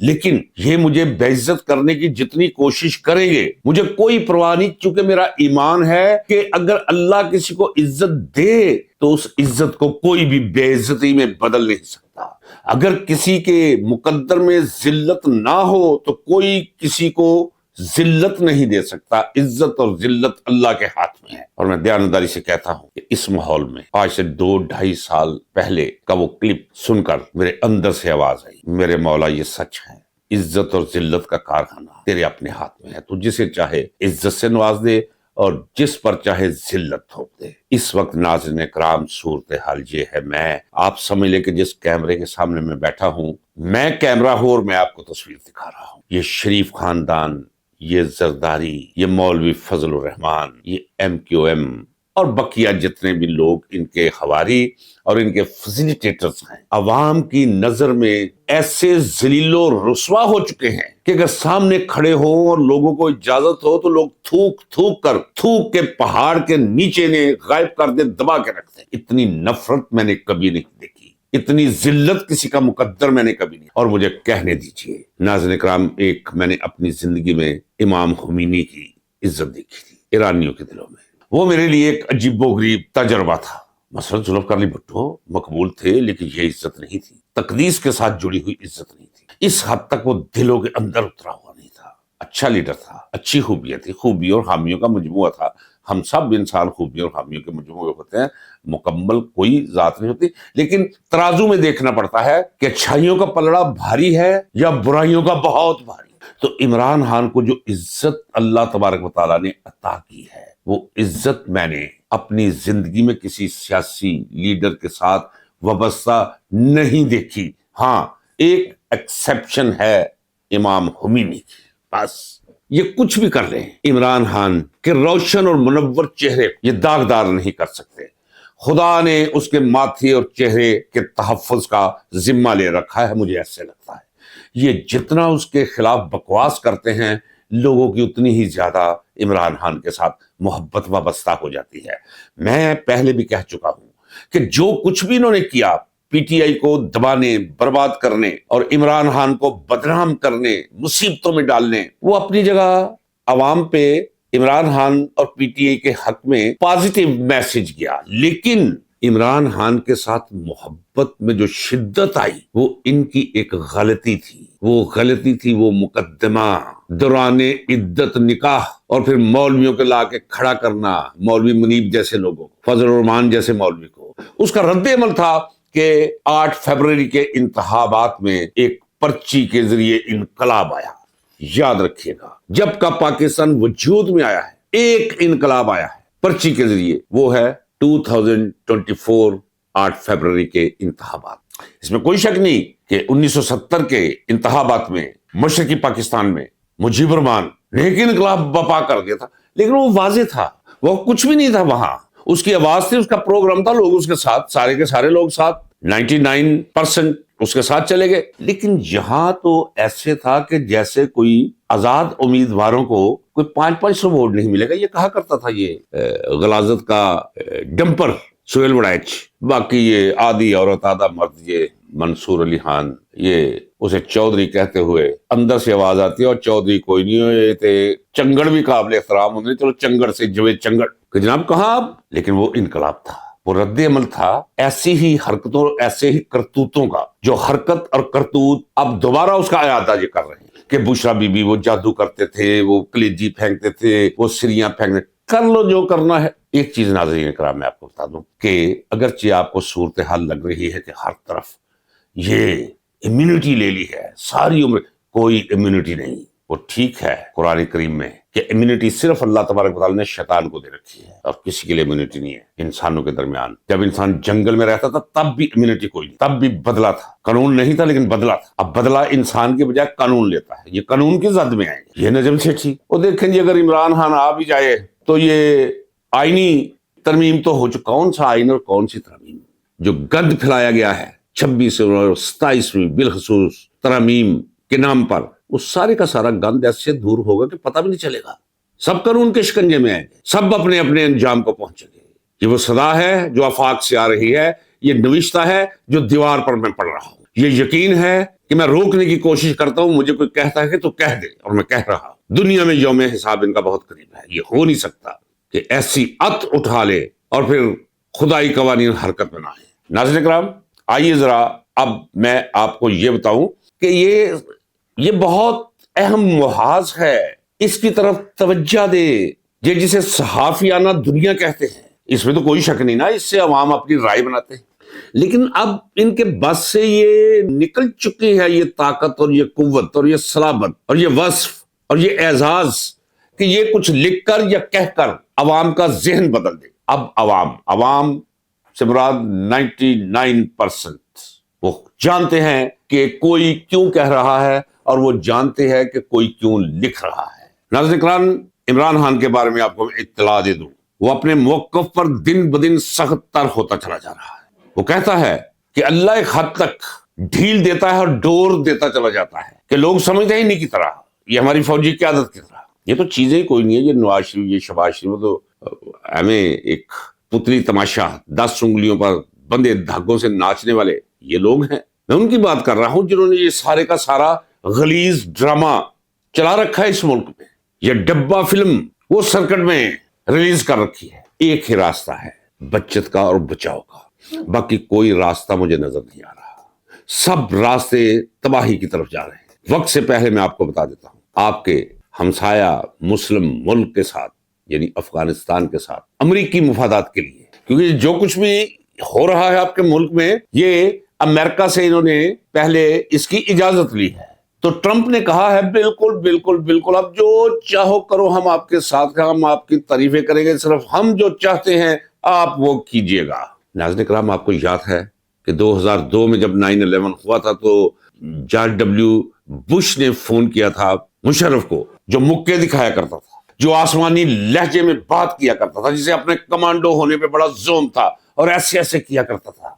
لیکن یہ مجھے بے عزت کرنے کی جتنی کوشش کریں گے مجھے کوئی پرواہ نہیں، چونکہ میرا ایمان ہے کہ اگر اللہ کسی کو عزت دے تو اس عزت کو کوئی بھی بے عزتی میں بدل نہیں سکتا۔ اگر کسی کے مقدر میں ذلت نہ ہو تو کوئی کسی کو ذلت نہیں دے سکتا۔ عزت اور ذلت اللہ کے ہاتھ میں ہے۔ اور میں دیانتداری سے کہتا ہوں کہ اس ماحول میں آج سے 2-2.5 سال پہلے کا وہ کلپ سن کر میرے اندر سے آواز آئی، میرے مولا یہ سچ ہے، عزت اور ذلت کا کارخانہ تیرے اپنے ہاتھ میں ہے، تو جسے چاہے عزت سے نواز دے اور جس پر چاہے ذلت تھوپ دے۔ اس وقت ناظرین کرام صورتحال یہ ہے، میں آپ سمجھ لیں کہ جس کیمرے کے سامنے میں بیٹھا ہوں، میں کیمرہ ہوں اور میں آپ کو تصویر دکھا رہا ہوں۔ یہ شریف خاندان، یہ زرداری، یہ مولوی فضل الرحمان، یہ MQM اور بقیہ جتنے بھی لوگ ان کے حواری اور ان کے فیسیلیٹیٹرز ہیں، عوام کی نظر میں ایسے ذلیل و رسوا ہو چکے ہیں کہ اگر سامنے کھڑے ہوں اور لوگوں کو اجازت ہو تو لوگ تھوک کے پہاڑ کے نیچے نے غائب کر دے، دبا کے رکھ دیں۔ اتنی نفرت میں نے کبھی نہیں دیکھی، اتنی ذلت کسی کا مقدر میں نے کبھی نہیں۔ اور مجھے کہنے دیجئے ناظرین کرام، ایک میں نے اپنی زندگی میں امام خمینی کی عزت دیکھی تھی ایرانیوں کے دلوں میں، وہ میرے لیے ایک عجیب و غریب تجربہ تھا۔ مثلا ذوالفقار علی بھٹو مقبول تھے لیکن یہ عزت نہیں تھی، تقدیس کے ساتھ جڑی ہوئی عزت نہیں تھی، اس حد تک وہ دلوں کے اندر اترا ہوا نہیں تھا۔ اچھا لیڈر تھا، اچھی خوبیاں تھی، خوبیوں اور خامیوں کا مجموعہ تھا۔ ہم سب انسان خوبیوں اور خامیوں کے مجموعے ہوتے ہیں، مکمل کوئی ذات نہیں ہوتی، لیکن ترازو میں دیکھنا پڑتا ہے کہ اچھائیوں کا پلڑا بھاری ہے یا برائیوں کا بہت بھاری۔ تو عمران خان کو جو عزت اللہ تبارک و تعالیٰ نے عطا کی ہے، وہ عزت میں نے اپنی زندگی میں کسی سیاسی لیڈر کے ساتھ وابستہ نہیں دیکھی۔ ہاں، ایک ایکسیپشن ہے امام خمینی کی، بس یہ کچھ بھی کر لیں، عمران خان کے روشن اور منور چہرے یہ داغدار نہیں کر سکتے۔ خدا نے اس کے ماتھے اور چہرے کے تحفظ کا ذمہ لے رکھا ہے، مجھے ایسے لگتا ہے۔ یہ جتنا اس کے خلاف بکواس کرتے ہیں، لوگوں کی اتنی ہی زیادہ عمران خان کے ساتھ محبت وابستہ ہو جاتی ہے۔ میں پہلے بھی کہہ چکا ہوں کہ جو کچھ بھی انہوں نے کیا PTI کو دبانے، برباد کرنے اور عمران خان کو بدنام کرنے، مصیبتوں میں ڈالنے، وہ اپنی جگہ عوام پہ عمران خان اور PTI کے حق میں پازیٹیو میسج گیا، لیکن عمران خان کے ساتھ محبت میں جو شدت آئی وہ ان کی ایک غلطی تھی۔ وہ مقدمہ دوران عدت نکاح اور پھر مولویوں کے لا کے کھڑا کرنا، مولوی منیب جیسے لوگوں کو، فضل الرحمان جیسے مولوی کو۔ اس کا رد عمل تھا کہ 8 فروری کے انتخابات میں ایک پرچی کے ذریعے انقلاب آیا۔ یاد رکھیے گا، جب کا پاکستان وجود میں آیا ہے ایک انقلاب آیا ہے پرچی کے ذریعے، وہ ہے 2024 8 فروری کے انتخابات۔ اس میں کوئی شک نہیں کہ 1970 کے انتخابات میں مشرقی پاکستان میں مجیب الرحمان نے ایک انقلاب برپا کر دیا تھا، لیکن وہ واضح تھا، وہ کچھ بھی نہیں تھا وہاں۔ اس کی آواز تھی، اس کا پروگرام تھا، لوگ اس کے ساتھ، سارے کے سارے لوگ ساتھ، 99% اس کے ساتھ چلے گئے۔ لیکن یہاں تو ایسے تھا کہ جیسے کوئی آزاد امیدواروں کو کوئی 500 ووٹ نہیں ملے گا، یہ کہا کرتا تھا یہ غلاظت کا ڈمپر سہیل وڑائچ۔ باقی یہ آدھی عورت آدھا مرد، یہ منصور علی خان، یہ اسے چودھری کہتے ہوئے اندر سے آواز آتی ہے، اور چودھری کوئی نہیں ہوئے تھے، چنگڑ بھی قابل احترام ہوتے، چلو چنگڑ سے جوے چنگڑ کہ جناب کہاں اب۔ لیکن وہ انقلاب تھا، وہ رد عمل تھا ایسی ہی حرکتوں، ایسے ہی کرتوتوں کا، جو حرکت اور کرتوت اب دوبارہ اس کا اعادہ یہ کر رہے ہیں کہ بشرا بی بی وہ جادو کرتے تھے، وہ کلیجی پھینکتے تھے، وہ سریاں پھینکتے، کر لو جو کرنا ہے۔ ایک چیز ناظرین کرام میں آپ کو بتا دوں کہ اگرچہ آپ کو صورتحال لگ رہی ہے کہ ہر طرف یہ امیونٹی لے لی ہے ساری عمر، کوئی امیونٹی نہیں۔ وہ ٹھیک ہے قرآن کریم میں کہ امیونٹی صرف اللہ تبارک و تعالیٰ نے شیطان کو دے رکھی ہے، اور کسی کے لیے امیونٹی نہیں ہے۔ انسانوں کے درمیان جب انسان جنگل میں رہتا تھا تب بھی امیونٹی کوئی نہیں، تب بھی بدلہ تھا، قانون نہیں تھا لیکن بدلہ تھا۔ اب بدلہ انسان کے بجائے قانون لیتا ہے، یہ قانون کی زد میں آئیں گے۔ یہ نجم سیٹھی، وہ دیکھیں جی اگر عمران خان آ بھی جائے تو یہ آئینی ترمیم تو ہو چکا، کون سا آئین اور کون سی ترمیم؟ جو گند پھیلایا گیا ہے 26 اور 27ویں بالخصوص ترمیم کے نام پر، وہ سارے کا سارا گند ایسے دور ہوگا کہ پتہ بھی نہیں چلے گا۔ سب قانون کے شکنجے میں آئیں گے، سب اپنے اپنے انجام کو پہنچیں گے۔ یہ وہ صدا ہے جو آفاق سے آ رہی ہے، یہ نوشتہ ہے جو دیوار پر میں پڑھ رہا ہوں، یہ یقین ہے کہ میں روکنے کی کوشش کرتا ہوں، مجھے کوئی کہتا ہے کہ تو کہہ دے، اور میں کہہ رہا ہوں۔ دنیا میں یوم حساب ان کا بہت قریب ہے، یہ ہو نہیں سکتا کہ ایسی عت اٹھا لے اور پھر خدائی قوانین حرکت میں نہ آئے۔ ناظرین کرام، آئیے ذرا اب میں آپ کو یہ بتاؤں کہ یہ بہت اہم محاذ ہے، اس کی طرف توجہ دے، یہ جسے صحافیانہ دنیا کہتے ہیں۔ اس میں تو کوئی شک نہیں نا، اس سے عوام اپنی رائے بناتے ہیں، لیکن اب ان کے بس سے یہ نکل چکی ہے یہ طاقت اور یہ قوت اور یہ صلابت اور یہ وصف اور یہ اعزاز کہ یہ کچھ لکھ کر یا کہہ کر عوام کا ذہن بدل دے۔ اب عوام سے مراد 99% وہ جانتے ہیں کہ کوئی کیوں کہہ رہا ہے اور وہ جانتے ہیں کہ کوئی کیوں لکھ رہا ہے۔ ناظرین کرام، عمران خان کے بارے میں آپ کو اطلاع دے دوں، وہ اپنے موقف پر دن بدن سخت تر ہوتا چلا جا رہا ہے۔ وہ کہتا ہے کہ اللہ ایک حد تک ڈھیل دیتا ہے اور ڈور دیتا چلا جاتا ہے کہ لوگ سمجھتے ہیں نہیں کی طرح، یہ ہماری فوجی قیادت کی طرح۔ یہ تو چیزیں ہی کوئی نہیں ہے، یہ نواز شریف، یہ شہباز شریف، تو ہمیں ایک پتلی تماشا 10 انگلیوں پر بندے دھاگوں سے ناچنے والے یہ لوگ ہیں۔ میں ان کی بات کر رہا ہوں جنہوں نے یہ سارے کا سارا غلیظ ڈرامہ چلا رکھا ہے اس ملک میں۔ یہ ڈبہ فلم وہ سرکٹ میں ریلیز کر رکھی ہے۔ ایک ہی راستہ ہے بچت کا اور بچاؤ کا، باقی کوئی راستہ مجھے نظر نہیں آ رہا، سب راستے تباہی کی طرف جا رہے ہیں۔ وقت سے پہلے میں آپ کو بتا دیتا ہوں، آپ کے ہمسایہ مسلم ملک کے ساتھ یعنی افغانستان کے ساتھ امریکی مفادات کے لیے، کیونکہ جو کچھ بھی ہو رہا ہے آپ کے ملک میں یہ امریکہ سے انہوں نے پہلے اس کی اجازت لی ہے۔ تو ٹرمپ نے کہا ہے بالکل بالکل بالکل، اب جو چاہو کرو، ہم آپ کے ساتھ ہیں، ہم آپ کی تعریفیں کریں گے، صرف ہم جو چاہتے ہیں آپ وہ کیجئے گا۔ ناظرین کرام، آپ کو یاد ہے کہ 2002 میں جب 9/11 ہوا تھا تو جارج ڈبلیو بش نے فون کیا تھا مشرف کو، جو مکے دکھایا کرتا تھا، جو آسمانی لہجے میں بات کیا کرتا تھا، جسے اپنے کمانڈو ہونے پہ بڑا زوم تھا اور ایسے ایسے کیا کرتا تھا۔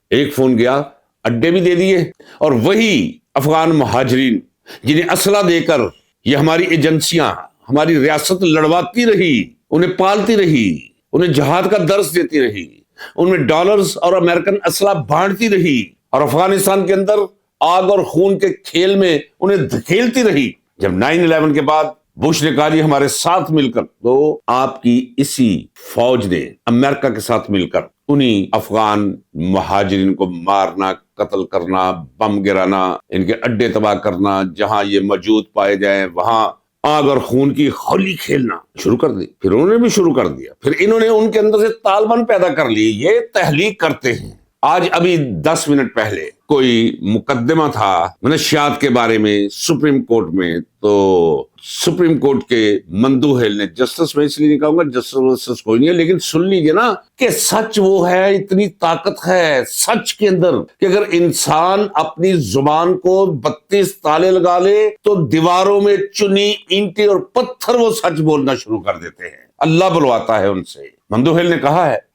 ایک فون گیا، اڈے بھی دے دیے، اور وہی افغان مہاجرین جنہیں اسلحہ دے کر یہ ہماری ایجنسیاں ہماری ریاست لڑواتی رہی، انہیں پالتی رہی، انہیں جہاد کا درس دیتی رہی، ان میں ڈالرز اور امریکن اسلحہ بانٹتی رہی، اور افغانستان کے اندر آگ اور خون کے کھیل میں انہیں دھکیلتی رہی۔ جب 9/11 کے بعد بش نے کہا جی ہمارے ساتھ مل کر، تو آپ کی اسی فوج نے امریکہ کے ساتھ مل کر انہی افغان مہاجرین کو مارنا، قتل کرنا، بم گرانا، ان کے اڈے تباہ کرنا، جہاں یہ موجود پائے جائیں وہاں آگ اور خون کی ہولی کھیلنا شروع کر دی۔ پھر انہوں نے بھی شروع کر دیا، پھر انہوں نے ان کے اندر سے طالبان پیدا کر لی، یہ تحلیق کرتے ہیں۔ آج ابھی 10 منٹ پہلے کوئی مقدمہ تھا منشیات کے بارے میں سپریم کورٹ میں، تو سپریم کورٹ کے مندوحل نے، جسٹس میں اس لیے نہیں کہوں گا، جسٹس کوئی نہیں ہے، لیکن سن لیجئے نا کہ سچ وہ ہے، اتنی طاقت ہے سچ کے اندر کہ اگر انسان اپنی زبان کو 32 تالے لگا لے تو دیواروں میں چنی اینٹیں اور پتھر وہ سچ بولنا شروع کر دیتے ہیں، اللہ بلواتا ہے ان سے۔ مندوحل نے کہا ہے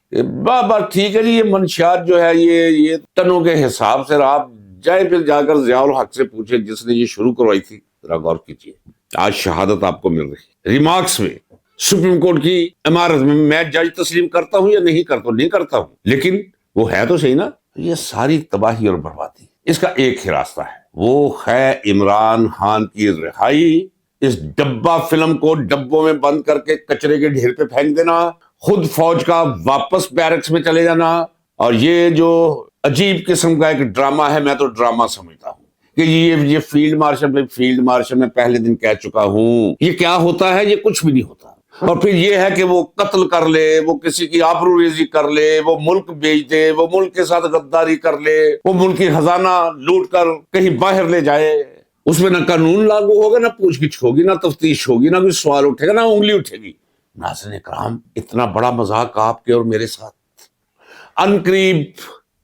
بات ٹھیک ہے جی، یہ منشیات جو ہے یہ ٹنوں کے حساب سے، آپ جائیں پھر جا کر ضیاء الحق سے پوچھیں جس نے یہ شروع کروائی تھی، ذرا غور کیجیے۔ آج شہادت آپ کو مل رہی ہے ریمارکس میں سپریم کورٹ کی عمارت میں۔ میں جج تسلیم کرتا ہوں یا نہیں کرتا ہوں، لیکن وہ ہے تو صحیح نا۔ یہ ساری تباہی اور بربادی، اس کا ایک ہی راستہ ہے، وہ ہے عمران خان کی رہائی، اس ڈبہ فلم کو ڈبوں میں بند کر کے کچرے کے ڈھیر پہ پھینک دینا، خود فوج کا واپس بیرکس میں چلے جانا۔ اور یہ جو عجیب قسم کا ایک ڈرامہ ہے، میں تو ڈرامہ سمجھتا ہوں کہ یہ فیلڈ مارشل میں پہلے دن کہہ چکا ہوں، یہ کیا ہوتا ہے، یہ کچھ بھی نہیں ہوتا۔ اور پھر یہ ہے کہ وہ قتل کر لے، وہ کسی کی آبرو ریزی کر لے، وہ ملک بیچ دے، وہ ملک کے ساتھ غداری کر لے، وہ ملکی خزانہ لوٹ کر کہیں باہر لے جائے، اس میں نہ قانون لاگو ہوگا، نہ پوچھ گچھ ہوگی، نہ تفتیش ہوگی، نہ کوئی سوال اٹھے گا، نہ انگلی اٹھے گی۔ ناظرین کرام، اتنا بڑا مذاق آپ کے اور میرے ساتھ عنقریب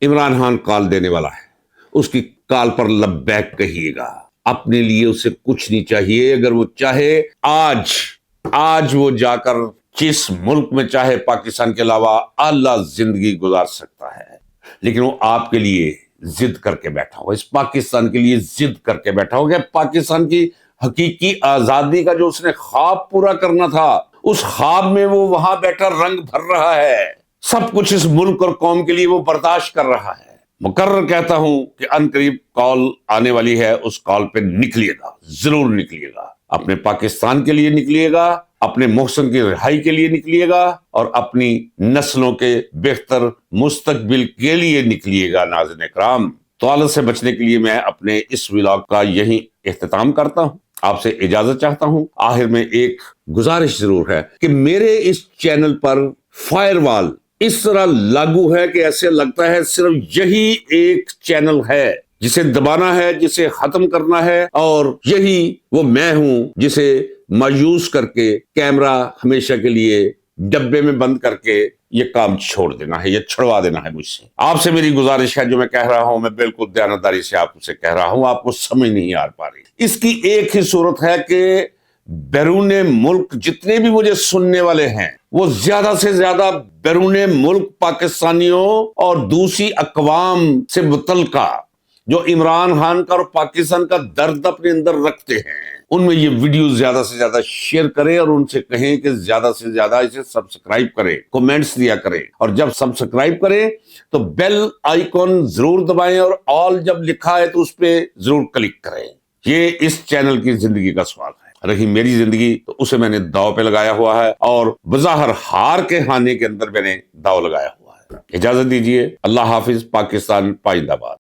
عمران خان کال دینے والا ہے، اس کی کال پر لبیک کہیے گا۔ اپنے لیے اسے کچھ نہیں چاہیے، اگر وہ چاہے آج وہ جا کر جس ملک میں چاہے پاکستان کے علاوہ اعلیٰ زندگی گزار سکتا ہے، لیکن وہ آپ کے لیے ضد کر کے بیٹھا ہوا، اس پاکستان کے لیے ضد کر کے بیٹھا ہو گیا۔ پاکستان کی حقیقی آزادی کا جو اس نے خواب پورا کرنا تھا، اس خواب میں وہ وہاں بیٹھا رنگ بھر رہا ہے۔ سب کچھ اس ملک اور قوم کے لیے وہ برداشت کر رہا ہے۔ مقرر کہتا ہوں کہ ان قریب کال آنے والی ہے، اس کال پہ نکلیے گا، ضرور نکلیے گا، اپنے پاکستان کے لیے نکلیے گا، اپنے محسن کی رہائی کے لیے نکلیے گا، اور اپنی نسلوں کے بہتر مستقبل کے لیے نکلیے گا۔ ناظرین اکرام، طوالت سے بچنے کے لیے میں اپنے اس ولاگ کا یہی اختتام کرتا ہوں، آپ سے اجازت چاہتا ہوں۔ آخر میں ایک گزارش ضرور ہے کہ میرے اس چینل پر فائر وال اس طرح لاگو ہے کہ ایسے لگتا ہے صرف یہی ایک چینل ہے جسے دبانا ہے، جسے ختم کرنا ہے، اور یہی وہ میں ہوں جسے مایوس کر کے کیمرہ ہمیشہ کے لیے ڈبے میں بند کر کے یہ کام چھوڑ دینا ہے، یہ چھڑوا دینا ہے مجھ سے۔ آپ سے میری گزارش ہے، جو میں کہہ رہا ہوں میں بالکل دیانتداری سے آپ سے کہہ رہا ہوں، آپ کو سمجھ نہیں آ پا رہی۔ اس کی ایک ہی صورت ہے کہ بیرون ملک جتنے بھی مجھے سننے والے ہیں وہ زیادہ سے زیادہ بیرون ملک پاکستانیوں اور دوسری اقوام سے متعلقہ جو عمران خان کا اور پاکستان کا درد اپنے اندر رکھتے ہیں، ان میں یہ ویڈیو زیادہ سے زیادہ شیئر کریں اور ان سے کہیں کہ زیادہ سے زیادہ اسے سبسکرائب کریں، کومنٹس دیا کریں، اور جب سبسکرائب کریں تو بیل آئیکن ضرور دبائیں، اور آل جب لکھا ہے تو اس پہ ضرور کلک کریں۔ یہ اس چینل کی زندگی کا سوال ہے۔ رہی میری زندگی تو اسے میں نے داؤ پہ لگایا ہوا ہے، اور بظاہر ہار کے خانے کے اندر میں نے داؤ لگایا ہوا ہے۔ اجازت دیجیے، اللہ حافظ، پاکستان پائندہ باد۔